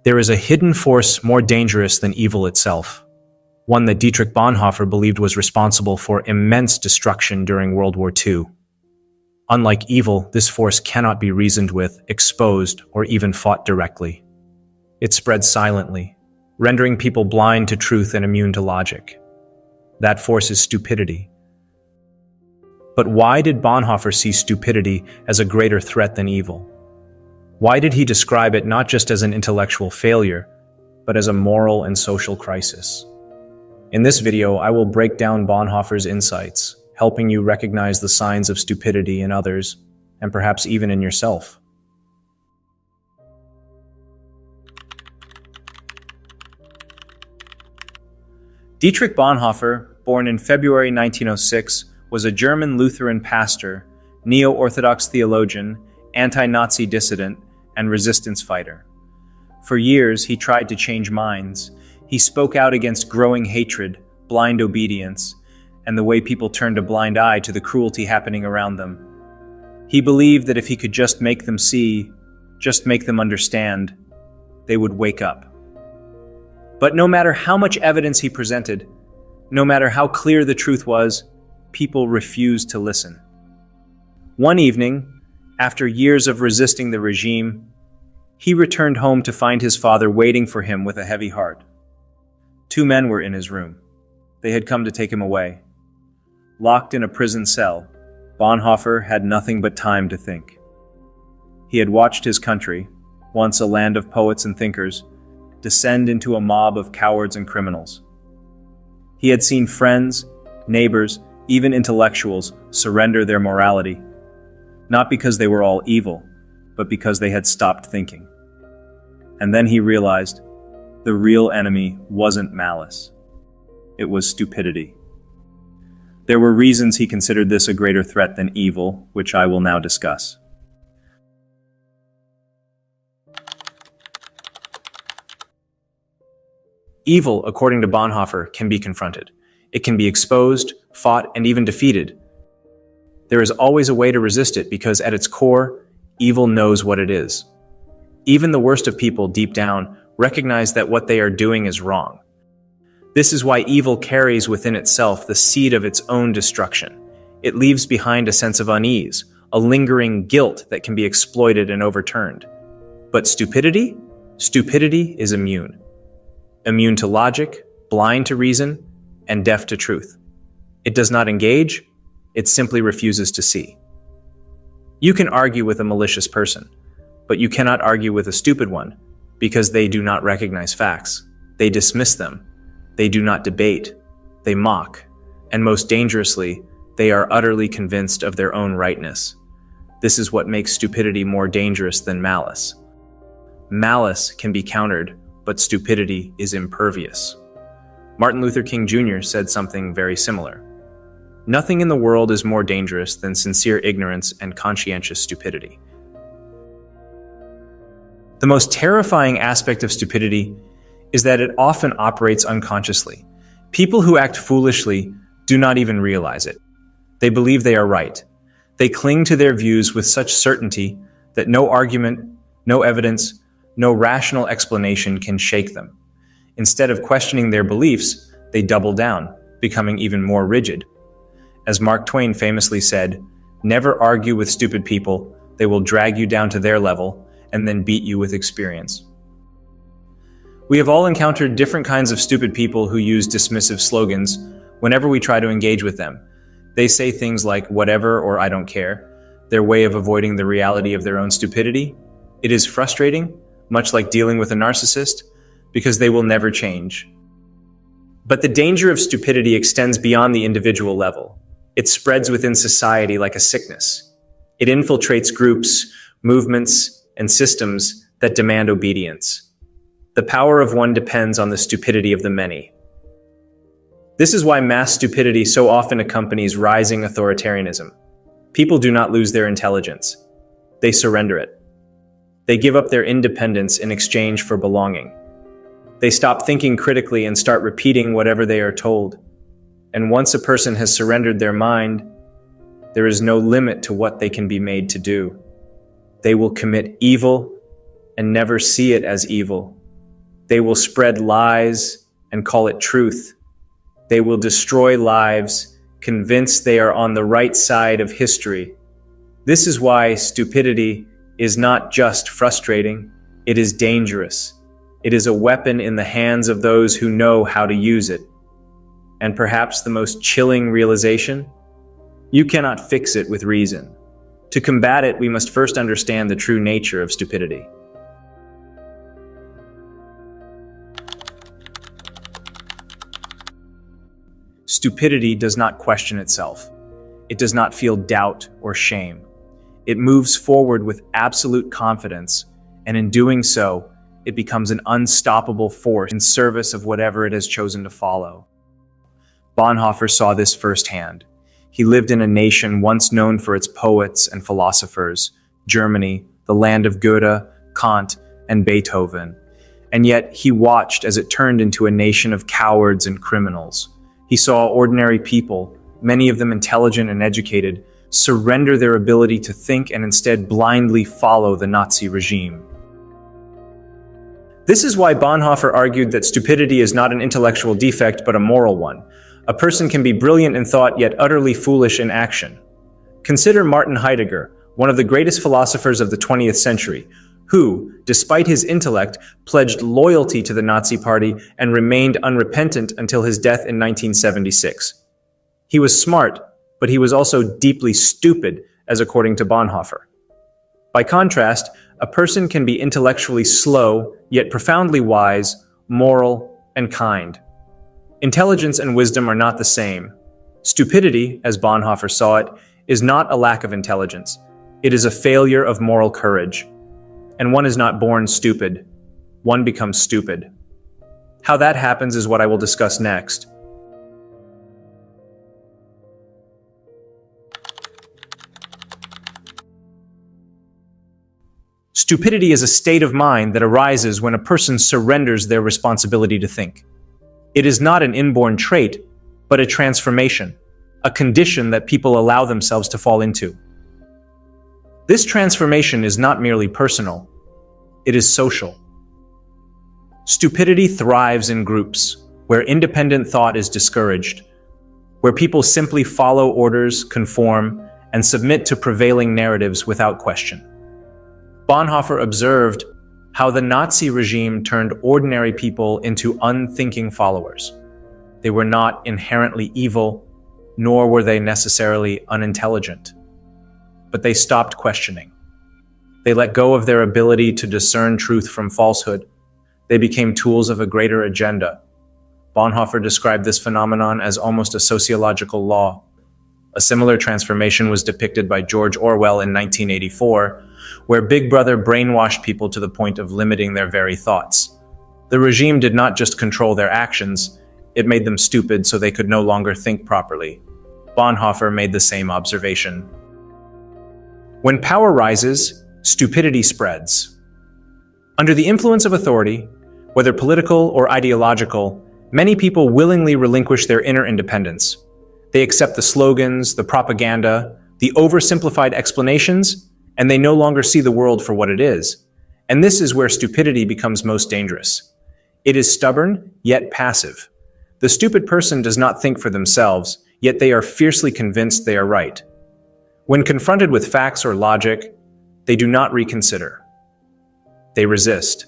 There is a hidden force more dangerous than evil itself, one that Dietrich Bonhoeffer believed was responsible for immense destruction during World War II. Unlike evil, this force cannot be reasoned with, exposed, or even fought directly. It spreads silently, rendering people blind to truth and immune to logic. That force is stupidity. But why did Bonhoeffer see stupidity as a greater threat than evil? Why did he describe it not just as an intellectual failure, but as a moral and social crisis? In this video, I will break down Bonhoeffer's insights, helping you recognize the signs of stupidity in others, and perhaps even in yourself. Dietrich Bonhoeffer, born in February 1906, was a German Lutheran pastor, neo-Orthodox theologian, anti-Nazi dissident, and resistance fighter. For years, he tried to change minds. He spoke out against growing hatred, blind obedience, and the way people turned a blind eye to the cruelty happening around them. He believed that if he could just make them see, just make them understand, they would wake up. But no matter how much evidence he presented, no matter how clear the truth was, people refused to listen. One evening, after years of resisting the regime, he returned home to find his father waiting for him with a heavy heart. Two men were in his room. They had come to take him away. Locked in a prison cell, Bonhoeffer had nothing but time to think. He had watched his country, once a land of poets and thinkers, descend into a mob of cowards and criminals. He had seen friends, neighbors, even intellectuals surrender their morality, not because they were all evil, but because they had stopped thinking. And then he realized the real enemy wasn't malice. It was stupidity. There were reasons he considered this a greater threat than evil, which I will now discuss. Evil, according to Bonhoeffer, can be confronted. It can be exposed, fought, and even defeated. There is always a way to resist it because at its core, evil knows what it is. Even the worst of people deep down recognize that what they are doing is wrong. This is why evil carries within itself the seed of its own destruction. It leaves behind a sense of unease, a lingering guilt that can be exploited and overturned. But stupidity? Stupidity is immune. Immune to logic, blind to reason, and deaf to truth. It does not engage, it simply refuses to see. You can argue with a malicious person, but you cannot argue with a stupid one because they do not recognize facts. They dismiss them. They do not debate. They mock. And most dangerously, they are utterly convinced of their own rightness. This is what makes stupidity more dangerous than malice. Malice can be countered, but stupidity is impervious. Martin Luther King Jr. said something very similar. Nothing in the world is more dangerous than sincere ignorance and conscientious stupidity. The most terrifying aspect of stupidity is that it often operates unconsciously. People who act foolishly do not even realize it. They believe they are right. They cling to their views with such certainty that no argument, no evidence, no rational explanation can shake them. Instead of questioning their beliefs, they double down, becoming even more rigid. As Mark Twain famously said, "Never argue with stupid people. They will drag you down to their level and then beat you with experience." We have all encountered different kinds of stupid people who use dismissive slogans whenever we try to engage with them. They say things like "whatever" or "I don't care," their way of avoiding the reality of their own stupidity. It is frustrating, much like dealing with a narcissist, because they will never change. But the danger of stupidity extends beyond the individual level. It spreads within society like a sickness. It infiltrates groups, movements, and systems that demand obedience. The power of one depends on the stupidity of the many. This is why mass stupidity so often accompanies rising authoritarianism. People do not lose their intelligence. They surrender it. They give up their independence in exchange for belonging. They stop thinking critically and start repeating whatever they are told. And once a person has surrendered their mind, there is no limit to what they can be made to do. They will commit evil and never see it as evil They will spread lies and call it truth. They will destroy lives, convinced they are on the right side of history. This is why stupidity is not just frustrating, it is dangerous. It is a weapon in the hands of those who know how to use it. And perhaps the most chilling realization? You cannot fix it with reason. To combat it, we must first understand the true nature of stupidity. Stupidity does not question itself. It does not feel doubt or shame. It moves forward with absolute confidence, and in doing so, it becomes an unstoppable force in service of whatever it has chosen to follow. Bonhoeffer saw this firsthand. He lived in a nation once known for its poets and philosophers, Germany, the land of Goethe, Kant, and Beethoven. And yet he watched as it turned into a nation of cowards and criminals. He saw ordinary people, many of them intelligent and educated, surrender their ability to think and instead blindly follow the Nazi regime. This is why Bonhoeffer argued that stupidity is not an intellectual defect but a moral one. A person can be brilliant in thought yet utterly foolish in action. Consider Martin Heidegger, one of the greatest philosophers of the 20th century, who, despite his intellect, pledged loyalty to the Nazi Party and remained unrepentant until his death in 1976. He was smart, but he was also deeply stupid, as according to Bonhoeffer. By contrast, a person can be intellectually slow, yet profoundly wise, moral, and kind. Intelligence and wisdom are not the same. Stupidity, as Bonhoeffer saw it, is not a lack of intelligence. It is a failure of moral courage. And one is not born stupid. One becomes stupid. How that happens is what I will discuss next. Stupidity is a state of mind that arises when a person surrenders their responsibility to think. It is not an inborn trait, but a transformation, a condition that people allow themselves to fall into. This transformation is not merely personal, it is social. Stupidity thrives in groups, where independent thought is discouraged, where people simply follow orders, conform, and submit to prevailing narratives without question. Bonhoeffer observed how the Nazi regime turned ordinary people into unthinking followers. They were not inherently evil, nor were they necessarily unintelligent. But they stopped questioning. They let go of their ability to discern truth from falsehood. They became tools of a greater agenda. Bonhoeffer described this phenomenon as almost a sociological law. A similar transformation was depicted by George Orwell in 1984, where Big Brother brainwashed people to the point of limiting their very thoughts. The regime did not just control their actions, it made them stupid so they could no longer think properly. Bonhoeffer made the same observation. When power rises, stupidity spreads. Under the influence of authority, whether political or ideological, many people willingly relinquish their inner independence. They accept the slogans, the propaganda, the oversimplified explanations, and they no longer see the world for what it is. And this is where stupidity becomes most dangerous. It is stubborn, yet passive. The stupid person does not think for themselves, yet they are fiercely convinced they are right. When confronted with facts or logic, they do not reconsider. They resist.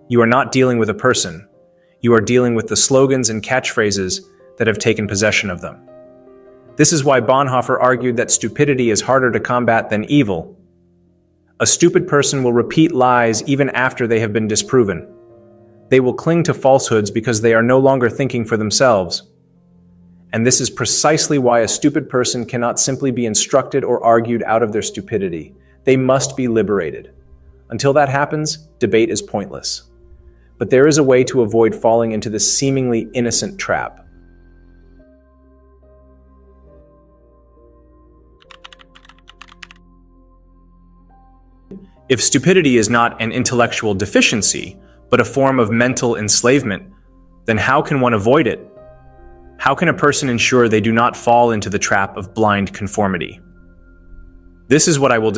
You are not dealing with a person. You are dealing with the slogans and catchphrases that have taken possession of them. This is why Bonhoeffer argued that stupidity is harder to combat than evil. A stupid person will repeat lies even after they have been disproven. They will cling to falsehoods because they are no longer thinking for themselves. And this is precisely why a stupid person cannot simply be instructed or argued out of their stupidity. They must be liberated. Until that happens, debate is pointless. But there is a way to avoid falling into this seemingly innocent trap. If stupidity is not an intellectual deficiency, but a form of mental enslavement, then how can one avoid it? How can a person ensure they do not fall into the trap of blind conformity? This is what I will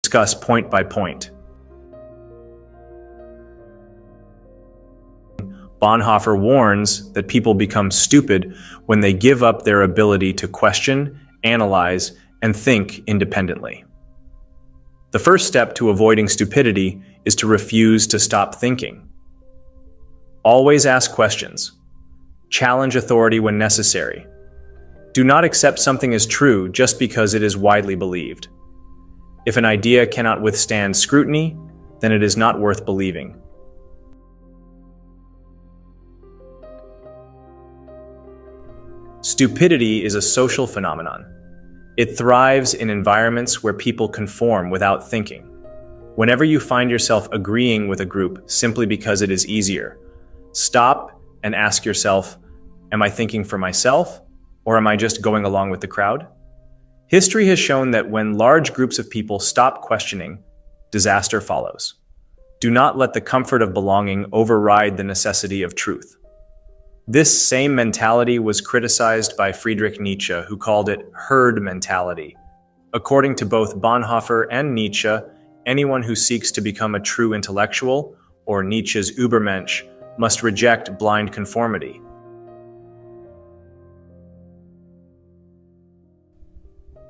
discuss point by point. Bonhoeffer warns that people become stupid when they give up their ability to question, analyze, and think independently. The first step to avoiding stupidity is to refuse to stop thinking. Always ask questions. Challenge authority when necessary. Do not accept something as true just because it is widely believed. If an idea cannot withstand scrutiny, then it is not worth believing. Stupidity is a social phenomenon. It thrives in environments where people conform without thinking. Whenever you find yourself agreeing with a group simply because it is easier, stop and ask yourself, am I thinking for myself, or am I just going along with the crowd? History has shown that when large groups of people stop questioning, disaster follows. Do not let the comfort of belonging override the necessity of truth. This same mentality was criticized by Friedrich Nietzsche, who called it herd mentality. According to both Bonhoeffer and Nietzsche, anyone who seeks to become a true intellectual, or Nietzsche's Übermensch, must reject blind conformity.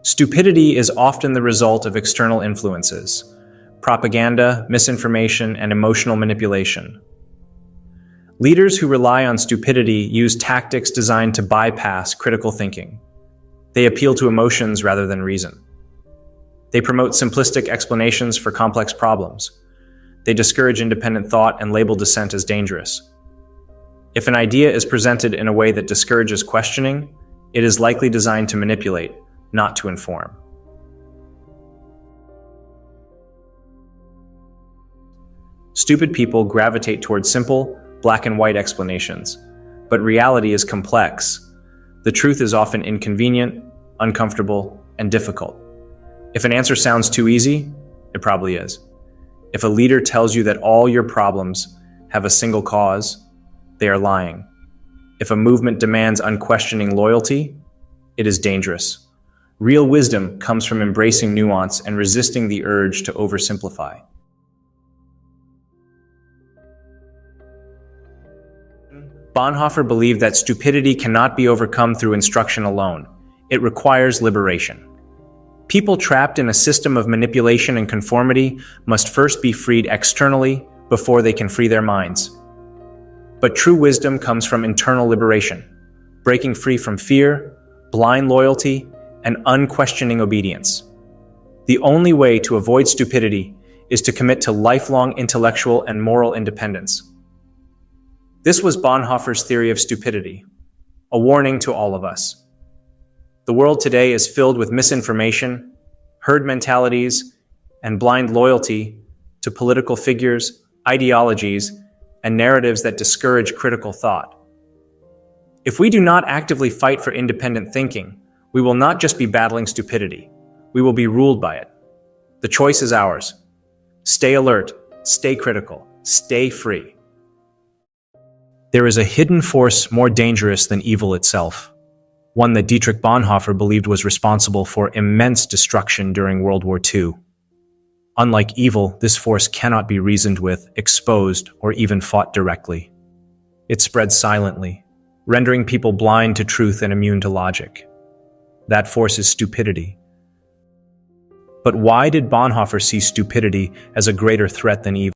Stupidity is often the result of external influences: propaganda, misinformation, and emotional manipulation. Leaders who rely on stupidity use tactics designed to bypass critical thinking. They appeal to emotions rather than reason. They promote simplistic explanations for complex problems. They discourage independent thought and label dissent as dangerous. If an idea is presented in a way that discourages questioning, it is likely designed to manipulate, not to inform. Stupid people gravitate towards simple, black and white explanations, but reality is complex. The truth is often inconvenient, uncomfortable, and difficult. If an answer sounds too easy, it probably is. If a leader tells you that all your problems have a single cause, they are lying. If a movement demands unquestioning loyalty, it is dangerous. Real wisdom comes from embracing nuance and resisting the urge to oversimplify. Bonhoeffer believed that stupidity cannot be overcome through instruction alone. It requires liberation. People trapped in a system of manipulation and conformity must first be freed externally before they can free their minds. But true wisdom comes from internal liberation, breaking free from fear, blind loyalty, and unquestioning obedience. The only way to avoid stupidity is to commit to lifelong intellectual and moral independence. This was Bonhoeffer's theory of stupidity, a warning to all of us. The world today is filled with misinformation, herd mentalities, and blind loyalty to political figures, ideologies, and narratives that discourage critical thought. If we do not actively fight for independent thinking, we will not just be battling stupidity, we will be ruled by it. The choice is ours. Stay alert, stay critical, stay free. There is a hidden force more dangerous than evil itself, one that Dietrich Bonhoeffer believed was responsible for immense destruction during World War II. Unlike evil, this force cannot be reasoned with, exposed, or even fought directly. It spreads silently, rendering people blind to truth and immune to logic. That force is stupidity. But why did Bonhoeffer see stupidity as a greater threat than evil?